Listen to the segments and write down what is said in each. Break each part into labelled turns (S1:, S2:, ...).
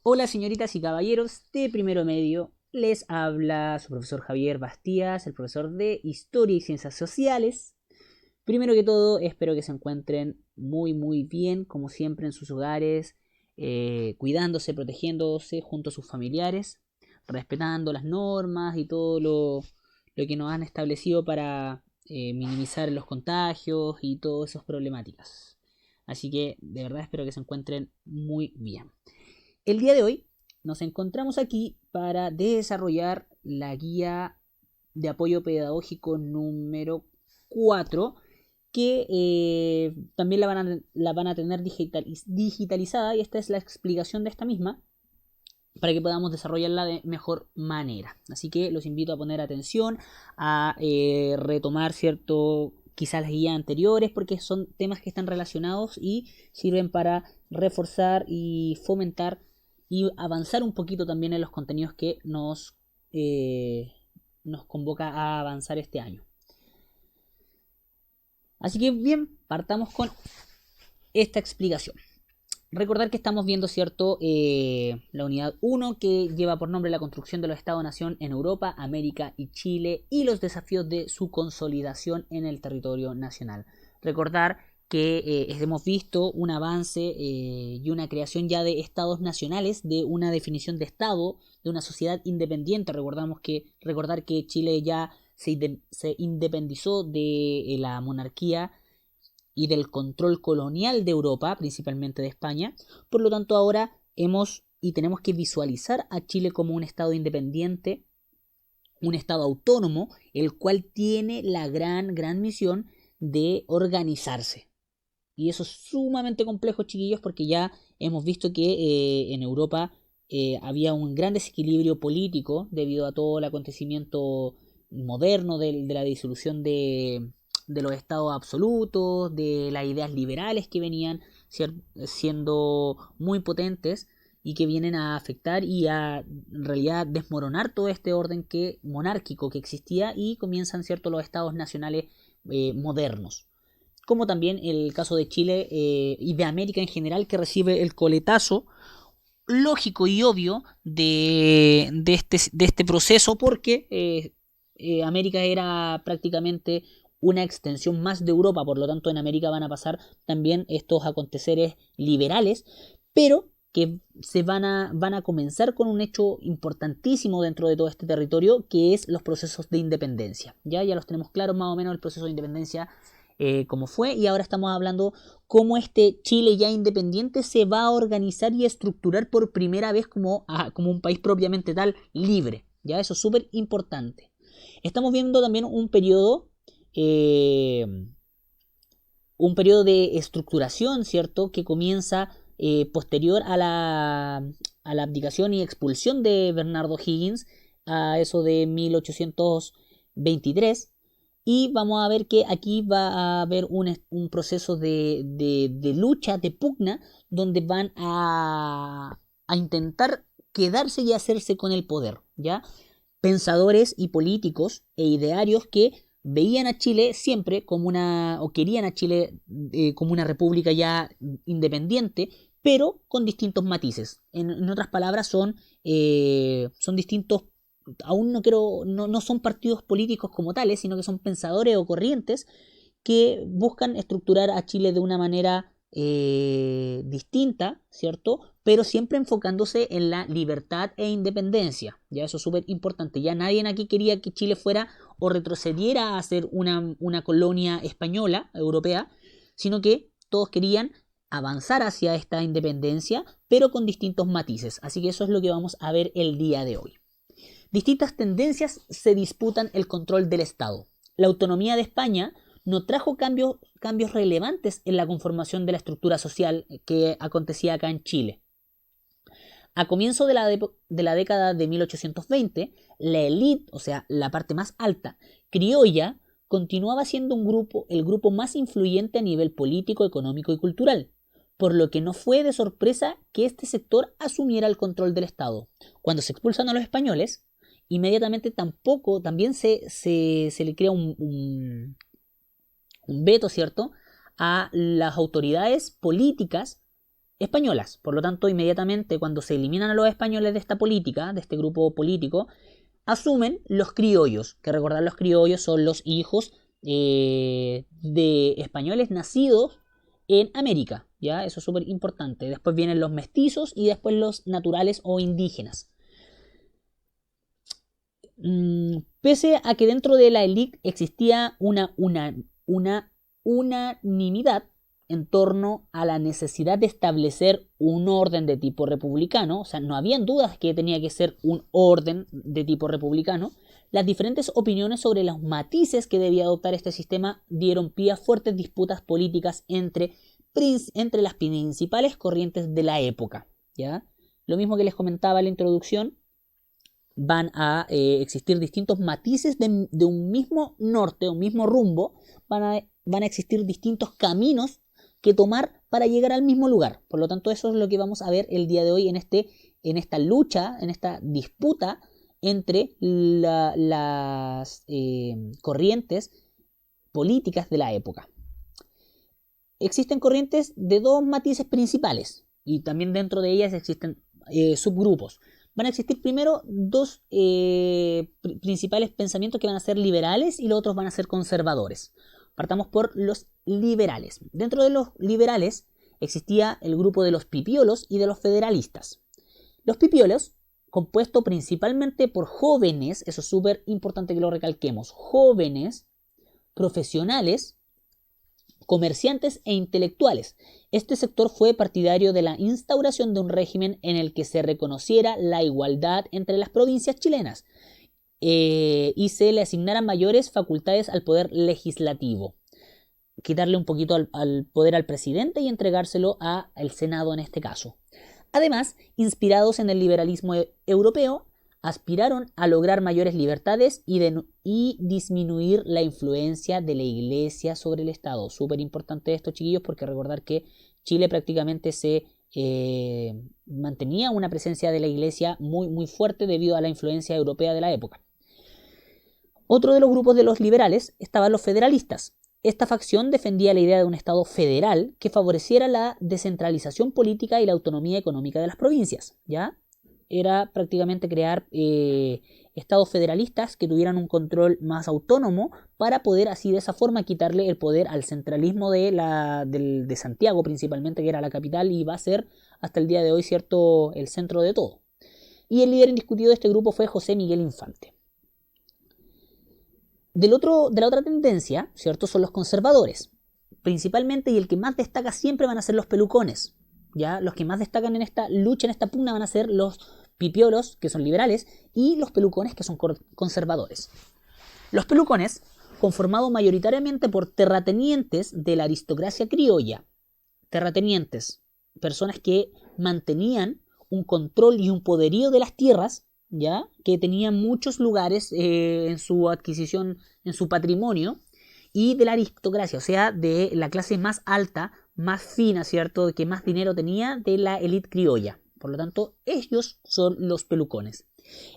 S1: Hola señoritas y caballeros de primero medio, les habla su profesor Javier Bastías, el profesor de Historia y Ciencias Sociales. Primero que todo, espero que se encuentren muy bien, como siempre en sus hogares, cuidándose, protegiéndose junto a sus familiares, respetando las normas y todo lo que nos han establecido para minimizar los contagios y todas esas problemáticas. Así que de verdad espero que se encuentren muy bien. El día de hoy nos encontramos aquí para desarrollar la guía de apoyo pedagógico número 4 que también la van a tener digitalizada, y esta es la explicación de esta misma para que podamos desarrollarla de mejor manera. Así que los invito a poner atención, a retomar quizás las guías anteriores, porque son temas que están relacionados y sirven para reforzar y fomentar y avanzar un poquito también en los contenidos que nos convoca a avanzar este año. Así que bien, partamos con esta explicación. Recordar que estamos viendo, ¿cierto? La unidad 1, que lleva por nombre la construcción de los Estados-nación en Europa, América y Chile, y los desafíos de su consolidación en el territorio nacional. Recordar que hemos visto un avance y una creación ya de estados nacionales, de una definición de estado, de una sociedad independiente. Recordar que Chile ya se independizó de la monarquía y del control colonial de Europa, principalmente de España. Por lo tanto, ahora tenemos que visualizar a Chile como un estado independiente, un estado autónomo, el cual tiene la gran misión de organizarse. Y eso es sumamente complejo, chiquillos, porque ya hemos visto que en Europa había un gran desequilibrio político debido a todo el acontecimiento moderno de la disolución de los estados absolutos, de las ideas liberales que venían siendo muy potentes y que vienen a afectar y a en realidad desmoronar todo este orden monárquico que existía, y comienzan, ¿cierto?, los estados nacionales modernos, como también el caso de Chile y de América en general, que recibe el coletazo lógico y obvio de este proceso, porque América era prácticamente una extensión más de Europa. Por lo tanto en América van a pasar también estos aconteceres liberales, pero que van a comenzar con un hecho importantísimo dentro de todo este territorio, que es los procesos de independencia. Ya los tenemos claros más o menos el proceso de independencia como fue, y ahora estamos hablando cómo este Chile ya independiente se va a organizar y estructurar por primera vez como un país propiamente tal, libre. Ya eso es súper importante. Estamos viendo también eh, un periodo de estructuración, ¿cierto?, que comienza posterior a la abdicación y expulsión de Bernardo Higgins, a eso de 1823. Y vamos a ver que aquí va a haber un proceso de lucha, de pugna, donde van a intentar quedarse y hacerse con el poder, ¿ya? Pensadores y políticos e idearios que veían a Chile siempre o querían a Chile como una república ya independiente, pero con distintos matices. En otras palabras, son distintos. Aún no son partidos políticos como tales, sino que son pensadores o corrientes que buscan estructurar a Chile de una manera distinta, ¿cierto? Pero siempre enfocándose en la libertad e independencia. Ya eso es súper importante. Ya nadie aquí quería que Chile fuera o retrocediera a ser una colonia española, europea, sino que todos querían avanzar hacia esta independencia, pero con distintos matices. Así que eso es lo que vamos a ver el día de hoy. Distintas tendencias se disputan el control del Estado. La autonomía de España no trajo cambios relevantes en la conformación de la estructura social que acontecía acá en Chile. A comienzo de la década de 1820, la élite, o sea, la parte más alta, criolla, continuaba siendo el grupo más influyente a nivel político, económico y cultural, por lo que no fue de sorpresa que este sector asumiera el control del Estado. Cuando se expulsan a los españoles, inmediatamente también se le crea un veto, ¿cierto?, a las autoridades políticas españolas. Por lo tanto, inmediatamente cuando se eliminan a los españoles de esta política, de este grupo político, asumen los criollos, que recordar los criollos son los hijos de españoles nacidos en América, ¿ya? Eso es súper importante. Después vienen los mestizos y después los naturales o indígenas. Pese a que dentro de la élite existía una unanimidad en torno a la necesidad de establecer un orden de tipo republicano, o sea, no habían dudas que tenía que ser un orden de tipo republicano, las diferentes opiniones sobre los matices que debía adoptar este sistema dieron pie a fuertes disputas políticas entre las principales corrientes de la época, ¿ya? Lo mismo que les comentaba en la introducción, van a existir distintos matices de un mismo norte, un mismo rumbo, van a existir distintos caminos que tomar para llegar al mismo lugar. Por lo tanto, eso es lo que vamos a ver el día de hoy en esta lucha, en esta disputa entre las corrientes políticas de la época. Existen corrientes de dos matices principales y también dentro de ellas existen subgrupos. Van a existir primero dos principales pensamientos que van a ser liberales y los otros van a ser conservadores. Partamos por los liberales. Dentro de los liberales existía el grupo de los pipiolos y de los federalistas. Los pipiolos, compuesto principalmente por jóvenes, eso es súper importante que lo recalquemos, jóvenes, profesionales, comerciantes e intelectuales. Este sector fue partidario de la instauración de un régimen en el que se reconociera la igualdad entre las provincias chilenas y se le asignaran mayores facultades al poder legislativo. Quitarle un poquito al poder al presidente y entregárselo al Senado en este caso. Además, inspirados en el liberalismo europeo, aspiraron a lograr mayores libertades y disminuir la influencia de la Iglesia sobre el Estado. Súper importante esto, chiquillos, porque recordar que Chile prácticamente se mantenía una presencia de la Iglesia muy, muy fuerte debido a la influencia europea de la época. Otro de los grupos de los liberales estaban los federalistas. Esta facción defendía la idea de un Estado federal que favoreciera la descentralización política y la autonomía económica de las provincias, ¿ya? Era prácticamente crear estados federalistas que tuvieran un control más autónomo para poder así de esa forma quitarle el poder al centralismo de Santiago principalmente, que era la capital y va a ser hasta el día de hoy, cierto, el centro de todo. Y el líder indiscutido de este grupo fue José Miguel Infante. De la otra tendencia, ¿cierto?, son los conservadores. Principalmente, y el que más destaca siempre van a ser los pelucones. ¿Ya? Los que más destacan en esta lucha, en esta pugna, van a ser los pipiolos, que son liberales, y los pelucones, que son conservadores. Los pelucones, conformados mayoritariamente por terratenientes de la aristocracia criolla. Terratenientes, personas que mantenían un control y un poderío de las tierras, ¿ya?, que tenían muchos lugares en su adquisición, en su patrimonio, y de la aristocracia, o sea, de la clase más alta, más fina, ¿cierto?, que más dinero tenía de la élite criolla. Por lo tanto, ellos son los pelucones.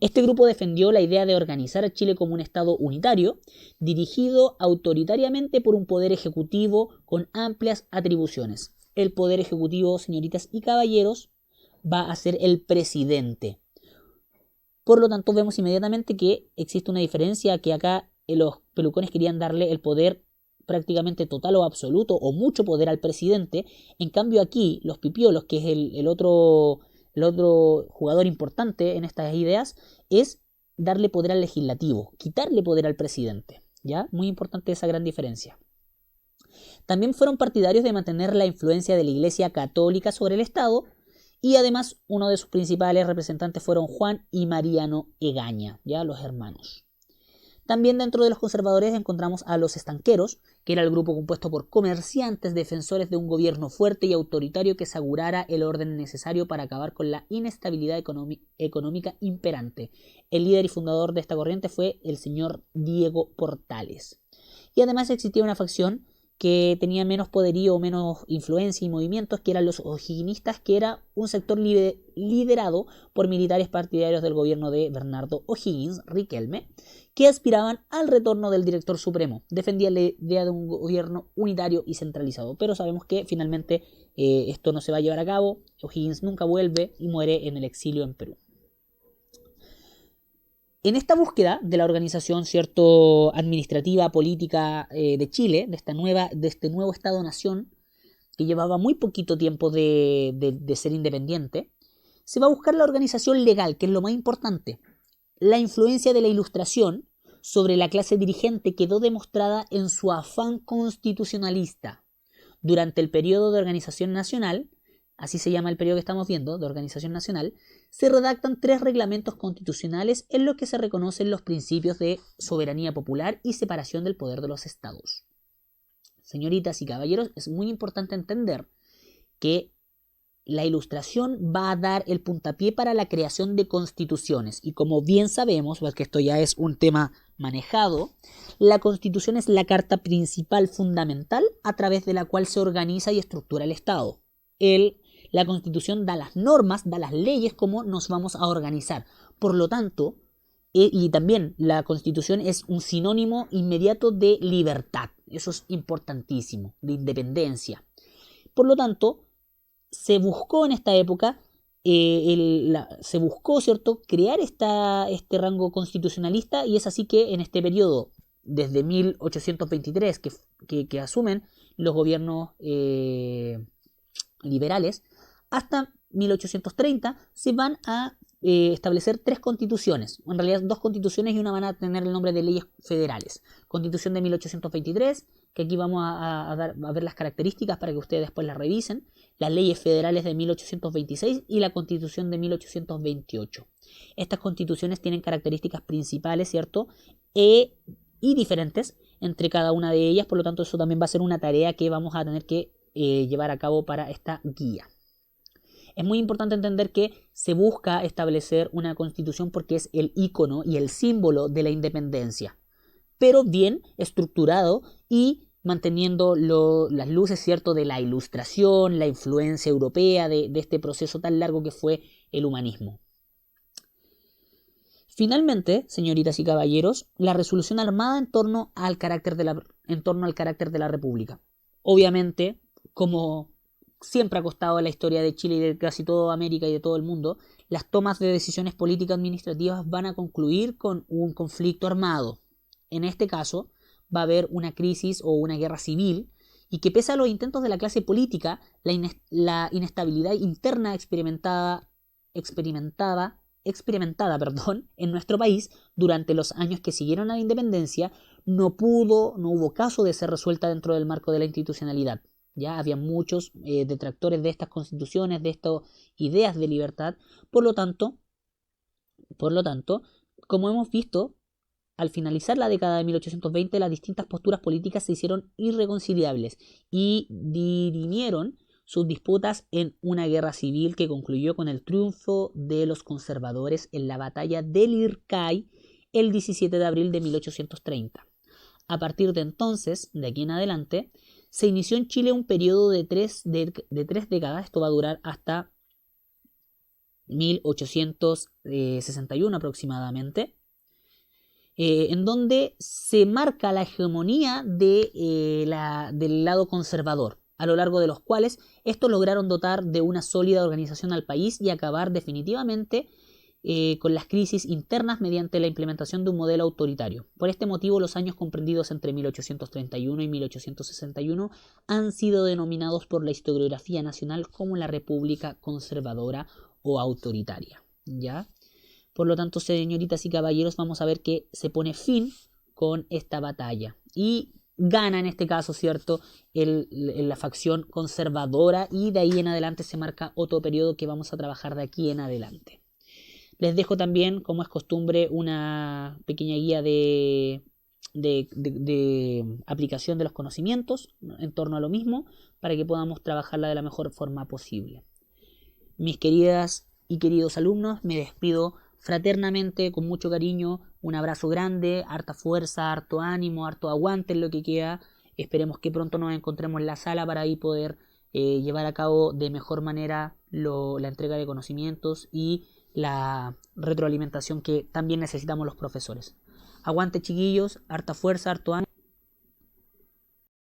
S1: Este grupo defendió la idea de organizar a Chile como un Estado unitario, dirigido autoritariamente por un poder ejecutivo con amplias atribuciones. El poder ejecutivo, señoritas y caballeros, va a ser el presidente. Por lo tanto, vemos inmediatamente que existe una diferencia, que acá los pelucones querían darle el poder prácticamente total o absoluto o mucho poder al presidente. En cambio aquí los pipiolos, que es el otro jugador importante en estas ideas, es darle poder al legislativo, quitarle poder al presidente, ¿ya? Muy importante esa gran diferencia. También fueron partidarios de mantener la influencia de la Iglesia Católica sobre el Estado, y además uno de sus principales representantes fueron Juan y Mariano Egaña, ya, los hermanos. También dentro de los conservadores encontramos a los estanqueros, que era el grupo compuesto por comerciantes defensores de un gobierno fuerte y autoritario que asegurara el orden necesario para acabar con la inestabilidad económica imperante. El líder y fundador de esta corriente fue el señor Diego Portales. Y además existía una facción que tenía menos poderío, menos influencia y movimientos, que eran los o'higginistas, que era un sector liderado por militares partidarios del gobierno de Bernardo O'Higgins, Riquelme, que aspiraban al retorno del director supremo. Defendían la idea de un gobierno unitario y centralizado, pero sabemos que finalmente esto no se va a llevar a cabo. O'Higgins nunca vuelve y muere en el exilio en Perú. En esta búsqueda de la organización, cierto, administrativa, política de Chile, de este nuevo Estado-nación, que llevaba muy poquito tiempo de ser independiente, se va a buscar la organización legal, que es lo más importante. La influencia de la Ilustración sobre la clase dirigente quedó demostrada en su afán constitucionalista. Durante el periodo de organización nacional, así se llama el periodo que estamos viendo, de organización nacional, se redactan 3 reglamentos constitucionales en los que se reconocen los principios de soberanía popular y separación del poder de los estados. Señoritas y caballeros, es muy importante entender que la Ilustración va a dar el puntapié para la creación de constituciones. Y como bien sabemos, porque esto ya es un tema manejado, la Constitución es la carta principal fundamental a través de la cual se organiza y estructura el Estado. La Constitución da las normas, da las leyes, cómo nos vamos a organizar. Por lo tanto, y también la Constitución es un sinónimo inmediato de libertad. Eso es importantísimo, de independencia. Por lo tanto, se buscó en esta época, ¿cierto?, crear este rango constitucionalista, y es así que en este periodo, desde 1823, que asumen los gobiernos liberales, hasta 1830 se van a establecer 3 constituciones, en realidad 2 constituciones y una van a tener el nombre de leyes federales. Constitución de 1823, que aquí vamos a ver las características para que ustedes después las revisen, las leyes federales de 1826 y la Constitución de 1828. Estas constituciones tienen características principales, ¿cierto?, y diferentes entre cada una de ellas, por lo tanto eso también va a ser una tarea que vamos a tener que llevar a cabo para esta guía. Es muy importante entender que se busca establecer una constitución porque es el ícono y el símbolo de la independencia, pero bien estructurado y manteniendo las luces, ¿cierto?, de la Ilustración, la influencia europea de este proceso tan largo que fue el humanismo. Finalmente, señoritas y caballeros, la resolución armada en torno al carácter de la República. Obviamente, como siempre ha costado en la historia de Chile y de casi toda América y de todo el mundo, las tomas de decisiones políticas administrativas van a concluir con un conflicto armado. En este caso, va a haber una crisis o una guerra civil, y que pese a los intentos de la clase política, la inestabilidad interna experimentada en nuestro país durante los años que siguieron a la independencia no hubo caso de ser resuelta dentro del marco de la institucionalidad. Ya había muchos detractores de estas constituciones, de estas ideas de libertad. Por lo tanto, como hemos visto, al finalizar la década de 1820, las distintas posturas políticas se hicieron irreconciliables y dirimieron sus disputas en una guerra civil que concluyó con el triunfo de los conservadores en la batalla del Ircay el 17 de abril de 1830. A partir de entonces, de aquí en adelante, se inició en Chile un periodo de tres décadas, esto va a durar hasta 1861 aproximadamente, en donde se marca la hegemonía del lado conservador, a lo largo de los cuales estos lograron dotar de una sólida organización al país y acabar definitivamente con las crisis internas mediante la implementación de un modelo autoritario. Por este motivo, los años comprendidos entre 1831 y 1861 han sido denominados por la historiografía nacional como la República Conservadora o Autoritaria. ¿Ya? Por lo tanto, señoritas y caballeros, vamos a ver que se pone fin con esta batalla y gana en este caso, ¿cierto?, la facción conservadora, y de ahí en adelante se marca otro periodo que vamos a trabajar de aquí en adelante. Les dejo también, como es costumbre, una pequeña guía de aplicación de los conocimientos en torno a lo mismo, para que podamos trabajarla de la mejor forma posible. Mis queridas y queridos alumnos, me despido fraternamente, con mucho cariño, un abrazo grande, harta fuerza, harto ánimo, harto aguante en lo que queda. Esperemos que pronto nos encontremos en la sala para ahí poder llevar a cabo de mejor manera la entrega de conocimientos y la retroalimentación que también necesitamos los profesores. Aguante, chiquillos, harta fuerza, harto ánimo.